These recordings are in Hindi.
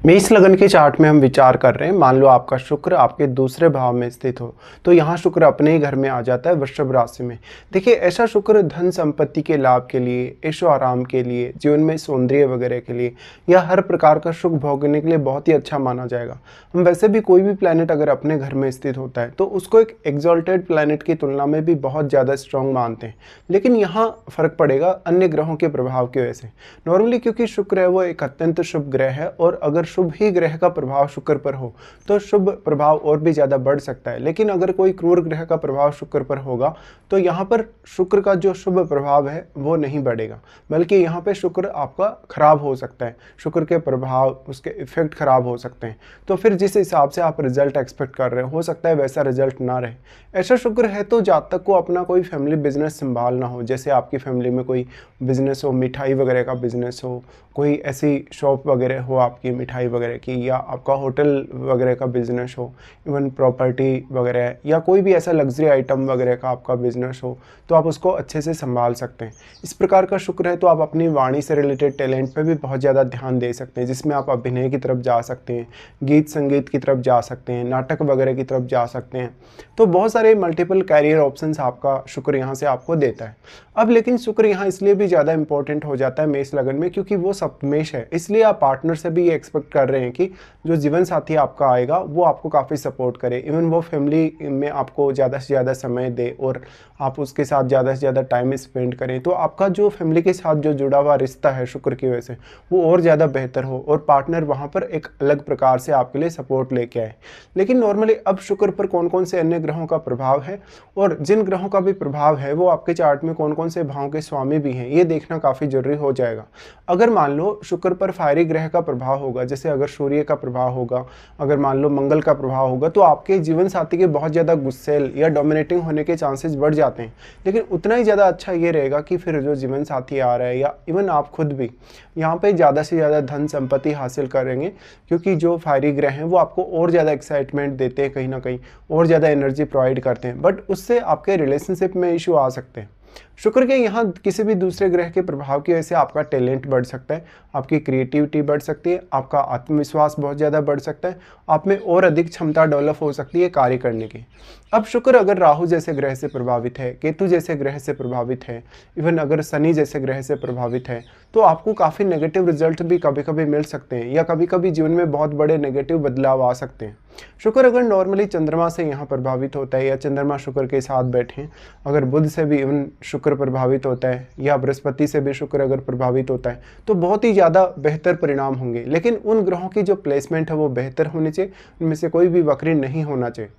मेष लगन के चार्ट में हम विचार कर रहे हैं। मान लो आपका शुक्र आपके दूसरे भाव में स्थित हो, तो यहाँ शुक्र अपने ही घर में आ जाता है वृषभ राशि में। देखिए, ऐसा शुक्र धन संपत्ति के लाभ के लिए, ऐशो आराम के लिए, जीवन में सौंदर्य वगैरह के लिए या हर प्रकार का सुख भोगने के लिए बहुत ही अच्छा माना जाएगा। हम वैसे भी कोई भी प्लैनेट अगर अपने घर में स्थित होता है तो उसको एक एग्जॉल्टेड प्लैनेट की तुलना में भी बहुत ज़्यादा स्ट्रॉन्ग मानते हैं। लेकिन यहाँ फर्क पड़ेगा अन्य ग्रहों के प्रभाव की वजह से। नॉर्मली क्योंकि शुक्र है वो एक अत्यंत शुभ ग्रह है, और अगर शुभ ही ग्रह का प्रभाव शुक्र पर हो तो शुभ प्रभाव और भी ज़्यादा बढ़ सकता है। लेकिन अगर कोई क्रूर ग्रह का प्रभाव शुक्र पर होगा तो यहाँ पर शुक्र का जो शुभ प्रभाव है वो नहीं बढ़ेगा, बल्कि यहाँ पे शुक्र आपका खराब हो सकता है। शुक्र के प्रभाव, उसके इफेक्ट खराब हो सकते हैं। तो फिर जिस हिसाब से आप रिजल्ट एक्सपेक्ट कर रहे हो सकता है वैसा रिजल्ट ना रहे। ऐसा शुक्र है तो जातक को अपना कोई फैमिली बिजनेस संभालना हो, जैसे आपकी फैमिली में कोई बिजनेस हो, मिठाई वगैरह का बिजनेस हो, कोई ऐसी शॉप वगैरह हो आपकी मिठाई वगैरह की, या आपका होटल वगैरह का बिजनेस हो, इवन प्रॉपर्टी वगैरह, या कोई भी ऐसा लग्जरी आइटम वगैरह का आपका बिजनेस हो, तो आप उसको अच्छे से संभाल सकते हैं। इस प्रकार का शुक्र है तो आप अपनी वाणी से रिलेटेड टैलेंट पे भी बहुत ज़्यादा ध्यान दे सकते हैं, जिसमें आप अभिनय की तरफ जा सकते हैं, गीत संगीत की तरफ जा सकते हैं, नाटक वगैरह की तरफ जा सकते हैं। तो बहुत सारे मल्टीपल कैरियर ऑप्शंस आपका शुक्र यहाँ से आपको देता है। अब लेकिन शुक्र यहाँ इसलिए भी ज़्यादा इंपॉर्टेंट हो जाता है मेष लगन में, क्योंकि वो सप्तमेश है। इसलिए आप पार्टनर से भी ये एक्सपेक्ट कर रहे हैं कि जो जीवन साथी आपका आएगा वो आपको काफ़ी सपोर्ट करे, इवन वो फैमिली में आपको ज़्यादा से ज़्यादा समय दे और आप उसके साथ ज़्यादा से ज़्यादा टाइम स्पेंड करें। तो आपका जो फैमिली के साथ जो जुड़ा हुआ रिश्ता है शुक्र की वजह से वो और ज़्यादा बेहतर हो, और पार्टनर वहाँ पर एक अलग प्रकार से आपके लिए सपोर्ट लेके आए। लेकिन नॉर्मली अब शुक्र पर कौन कौन से अन्य ग्रहों का प्रभाव है, और जिन ग्रहों का भी प्रभाव है वो आपके चार्ट में कौन कौन से भावों के स्वामी भी हैं, ये देखना काफ़ी जरूरी हो जाएगा। अगर मान लो शुक्र पर फायरी ग्रह का प्रभाव होगा, जैसे अगर सूर्य का प्रभाव होगा, अगर मान लो मंगल का प्रभाव होगा, तो आपके जीवन साथी के बहुत ज़्यादा गुस्सेल या डोमिनेटिंग होने के चांसेस बढ़ जाते हैं। लेकिन उतना ही ज़्यादा अच्छा ये रहेगा कि फिर जो जीवन साथी आ रहा है या इवन आप खुद भी यहाँ पे ज़्यादा से ज़्यादा धन संपत्ति हासिल करेंगे, क्योंकि जो फायरी ग्रह हैं वो आपको और ज़्यादा एक्साइटमेंट देते हैं, कहीं ना कहीं और ज़्यादा एनर्जी प्रोवाइड करते हैं। बट उससे आपके रिलेशनशिप में इशू आ सकते हैं। शुक्र के यहाँ किसी भी दूसरे ग्रह के प्रभाव की वजह से आपका टैलेंट बढ़ सकता है, आपकी क्रिएटिविटी बढ़ सकती है, आपका आत्मविश्वास बहुत ज़्यादा बढ़ सकता है, आप में और अधिक क्षमता डेवलप हो सकती है कार्य करने की। अब शुक्र अगर राहु जैसे ग्रह से प्रभावित है, केतु जैसे ग्रह से प्रभावित है, इवन अगर शनि जैसे ग्रह से प्रभावित है, तो आपको काफ़ी नेगेटिव रिजल्ट भी कभी कभी मिल सकते हैं, या कभी कभी जीवन में बहुत बड़े नेगेटिव बदलाव आ सकते हैं। शुक्र अगर नॉर्मली चंद्रमा से यहाँ प्रभावित होता है, या चंद्रमा शुक्र के साथ बैठे, अगर बुध से भी इवन शुक्र प्रभावित होता है, या बृहस्पति से भी शुक्र अगर प्रभावित होता है, तो बहुत ही ज़्यादा बेहतर परिणाम होंगे। लेकिन उन ग्रहों की जो प्लेसमेंट है वो बेहतर होनी चाहिए, उनमें से कोई भी वक्री नहीं होना चाहिए।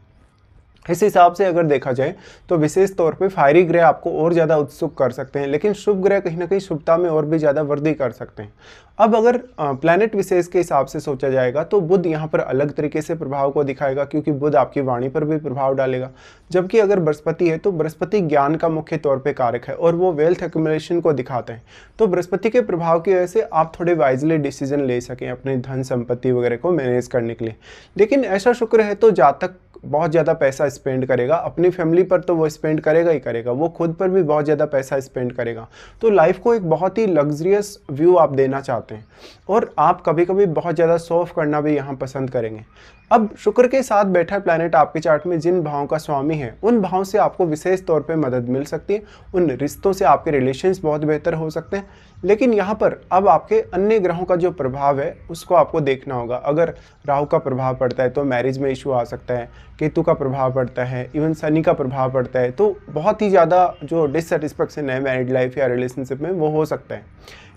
इस हिसाब से अगर देखा जाए तो विशेष तौर पे फायरी ग्रह आपको और ज़्यादा उत्सुक कर सकते हैं, लेकिन शुभ ग्रह कहीं ना कहीं शुभता में और भी ज़्यादा वृद्धि कर सकते हैं। अब अगर प्लैनेट विशेष के हिसाब से सोचा जाएगा तो बुध यहाँ पर अलग तरीके से प्रभाव को दिखाएगा, क्योंकि बुध आपकी वाणी पर भी प्रभाव डालेगा। जबकि अगर बृहस्पति है तो बृहस्पति ज्ञान का मुख्य तौर पर कारक है और वो वेल्थ एक्यूमुलेशन को दिखाते हैं। तो बृहस्पति के प्रभाव की वजह से आप थोड़े वाइजली डिसीजन ले सकें अपने धन संपत्ति वगैरह को मैनेज करने के लिए। लेकिन ऐसा शुक्र है तो जातक बहुत ज़्यादा पैसा स्पेंड करेगा, अपनी फैमिली पर तो वो स्पेंड करेगा ही करेगा, वो खुद पर भी बहुत ज़्यादा पैसा स्पेंड करेगा। तो लाइफ को एक बहुत ही लग्जरियस व्यू आप देना चाहते हैं, और आप कभी कभी बहुत ज़्यादा शो ऑफ करना भी यहाँ पसंद करेंगे। अब शुक्र के साथ बैठा प्लैनेट आपके चार्ट में जिन भावों का स्वामी है उन भावों से आपको विशेष तौर पे मदद मिल सकती है, उन रिश्तों से आपके रिलेशंस बहुत बेहतर हो सकते हैं। लेकिन यहाँ पर अब आपके अन्य ग्रहों का जो प्रभाव है उसको आपको देखना होगा। अगर राहु का प्रभाव पड़ता है तो मैरिज में इशू आ सकता है, केतु का प्रभाव पड़ता है, इवन शनि का प्रभाव पड़ता है, तो बहुत ही ज़्यादा जो डिससेटिस्फेक्शन है मैरिड लाइफ या रिलेशनशिप में वो हो सकता है।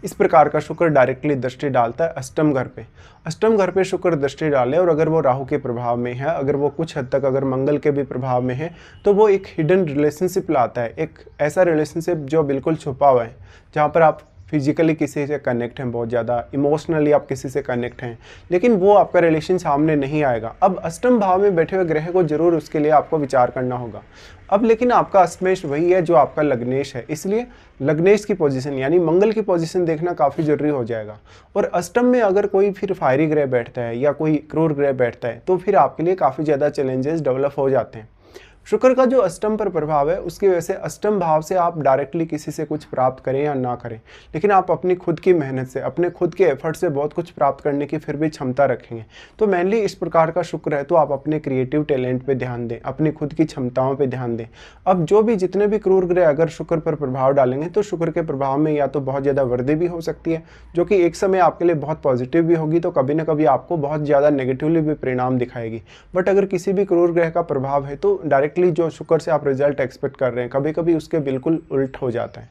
इस प्रकार का शुक्र डायरेक्टली दृष्टि डालता है अष्टम घर पे। अष्टम घर पे शुक्र दृष्टि डाले और अगर वो राहु के प्रभाव में है, अगर वो कुछ हद तक अगर मंगल के भी प्रभाव में है, तो वो एक हिडन रिलेशनशिप लाता है, एक ऐसा रिलेशनशिप जो बिल्कुल छुपा हुआ है, जहाँ पर आप फिजिकली किसी से कनेक्ट हैं, बहुत ज़्यादा इमोशनली आप किसी से कनेक्ट हैं, लेकिन वो आपका रिलेशन सामने नहीं आएगा। अब अष्टम भाव में बैठे हुए ग्रह को जरूर उसके लिए आपको विचार करना होगा। अब लेकिन आपका अष्टमेश वही है जो आपका लग्नेश है, इसलिए लग्नेश की पोजीशन यानी मंगल की पोजीशन देखना काफ़ी जरूरी हो जाएगा। और अष्टम में अगर कोई फिर फायरी ग्रह बैठता है या कोई क्रूर ग्रह बैठता है तो फिर आपके लिए काफ़ी ज़्यादा चैलेंजेस डेवलप हो जाते हैं। शुक्र का जो अष्टम पर प्रभाव है उसकी वजह से अष्टम भाव से आप डायरेक्टली किसी से कुछ प्राप्त करें या ना करें, लेकिन आप अपनी खुद की मेहनत से, अपने खुद के एफर्ट से बहुत कुछ प्राप्त करने की फिर भी क्षमता रखेंगे। तो मेनली इस प्रकार का शुक्र है तो आप अपने क्रिएटिव टैलेंट पे ध्यान दें, अपनी खुद की क्षमताओं पे ध्यान दें। अब जो भी जितने भी क्रूर ग्रह अगर शुक्र पर प्रभाव डालेंगे तो शुक्र के प्रभाव में या तो बहुत ज़्यादा वृद्धि भी हो सकती है, जो कि एक समय आपके लिए बहुत पॉजिटिव भी होगी, तो कभी ना कभी आपको बहुत ज़्यादा नेगेटिवली भी परिणाम दिखाएगी। बट अगर किसी भी क्रूर ग्रह का प्रभाव है तो डायरेक्टली जो शुक्र से आप रिजल्ट एक्सपेक्ट कर रहे हैं कभी कभी उसके बिल्कुल उल्ट हो जाता है।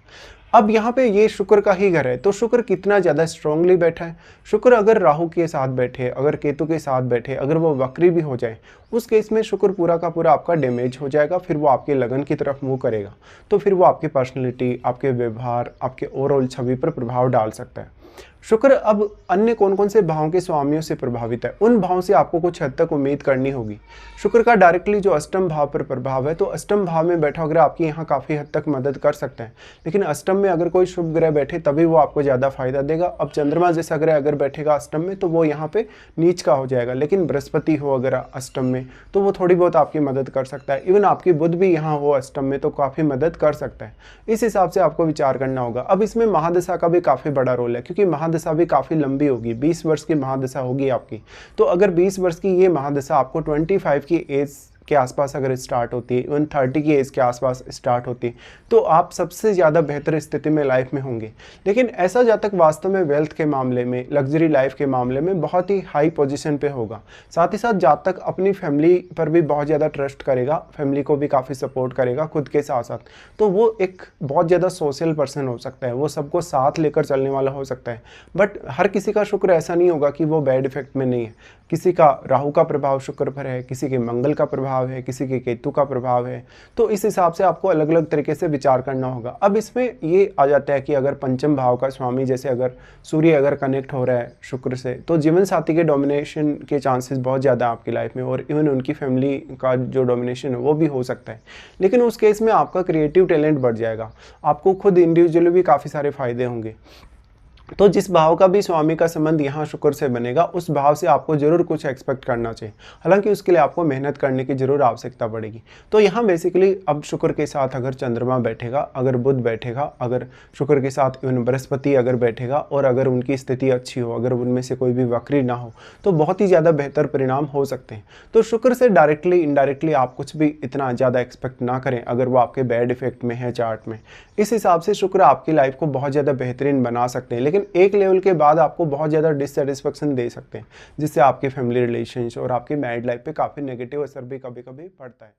अब यहाँ पे ये शुक्र का ही घर है, तो शुक्र कितना ज़्यादा स्ट्रांगली बैठा है। शुक्र अगर राहु के साथ बैठे, अगर केतु के साथ बैठे, अगर वो वक्री भी हो जाए, उस केस में शुक्र पूरा का पूरा आपका डैमेज हो जाएगा, फिर वो आपके लगन की तरफ मूव करेगा। तो फिर वो आपकी पर्सनैलिटी, आपके व्यवहार, आपके ओवरऑल छवि पर प्रभाव डाल सकता है। शुक्र अब अन्य कौन कौन से भावों के स्वामियों से प्रभावित है, उन भावों से आपको कुछ हद तक उम्मीद करनी होगी। शुक्र का डायरेक्टली जो अष्टम भाव पर प्रभाव है, तो अष्टम भाव में बैठा ग्रह आपकी यहाँ काफ़ी हद तक मदद कर सकता है, लेकिन अष्टम में अगर कोई शुभ ग्रह बैठे तभी वो आपको ज़्यादा फायदा देगा। अब चंद्रमा जैसा ग्रह अगर बैठेगा अष्टम में तो वो यहाँ पे नीच का हो जाएगा, लेकिन बृहस्पति हो अगर अष्टम में तो वो थोड़ी बहुत आपकी मदद कर सकता है। इवन आपकी बुध भी यहाँ हो अष्टम में तो काफ़ी मदद कर सकता है। इस हिसाब से आपको विचार करना होगा। अब इसमें महादशा का भी काफ़ी बड़ा रोल है, क्योंकि महादशा भी काफ़ी लंबी होगी, 20 वर्ष की महादशा होगी आपकी। तो अगर 20 वर्ष की ये महादशा आपको 25 की एज के आसपास अगर स्टार्ट होती है, इवन 30 की एज के आसपास स्टार्ट होती है, तो आप सबसे ज़्यादा बेहतर स्थिति में लाइफ में होंगे। लेकिन ऐसा जातक वास्तव में वेल्थ के मामले में, लग्जरी लाइफ के मामले में बहुत ही हाई पोजीशन पे होगा। साथ ही साथ जातक अपनी फैमिली पर भी बहुत ज़्यादा ट्रस्ट करेगा, फैमिली को भी काफ़ी सपोर्ट करेगा खुद के साथ साथ। तो वो एक बहुत ज़्यादा सोशल पर्सन हो सकता है, वो सबको साथ लेकर चलने वाला हो सकता है। बट हर किसी का शुक्र ऐसा नहीं होगा कि वो बैड इफेक्ट में नहीं है। किसी का राहु का प्रभाव शुक्र पर है, किसी के मंगल का प्रभाव है, किसी के केतु का प्रभाव है। तो इस हिसाब से आपको अलग अलग तरीके से विचार करना होगा। अब इसमें ये आ जाता है कि अगर पंचम भाव का स्वामी, जैसे अगर सूर्य अगर कनेक्ट हो रहा है शुक्र से, तो जीवन साथी के डोमिनेशन के चांसेस बहुत ज़्यादा आपकी लाइफ में, और इवन उनकी फैमिली का जो डोमिनेशन है वो भी हो सकता है। लेकिन उस केस में आपका क्रिएटिव टैलेंट बढ़ जाएगा, आपको खुद इंडिविजुअली भी काफ़ी सारे फायदे होंगे। तो जिस भाव का भी स्वामी का संबंध यहाँ शुक्र से बनेगा, उस भाव से आपको जरूर कुछ एक्सपेक्ट करना चाहिए। हालांकि उसके लिए आपको मेहनत करने की जरूर आवश्यकता पड़ेगी। तो यहाँ बेसिकली अब शुक्र के साथ अगर चंद्रमा बैठेगा, अगर बुध बैठेगा, अगर शुक्र के साथ इवन बृहस्पति अगर बैठेगा, और अगर उनकी स्थिति अच्छी हो, अगर उनमें से कोई भी वक्री ना हो, तो बहुत ही ज़्यादा बेहतर परिणाम हो सकते हैं। तो शुक्र से डायरेक्टली इनडायरेक्टली आप कुछ भी इतना ज़्यादा एक्सपेक्ट ना करें अगर वो आपके बैड इफेक्ट में है चार्ट में। इस हिसाब से शुक्र आपकी लाइफ को बहुत ज़्यादा बेहतरीन बना सकते हैं, लेकिन एक लेवल के बाद आपको बहुत ज़्यादा डिससेटिस्फेक्शन दे सकते हैं, जिससे आपके फैमिली रिलेशंस और आपकी मैरिड लाइफ पे काफ़ी नेगेटिव असर भी कभी कभी पड़ता है।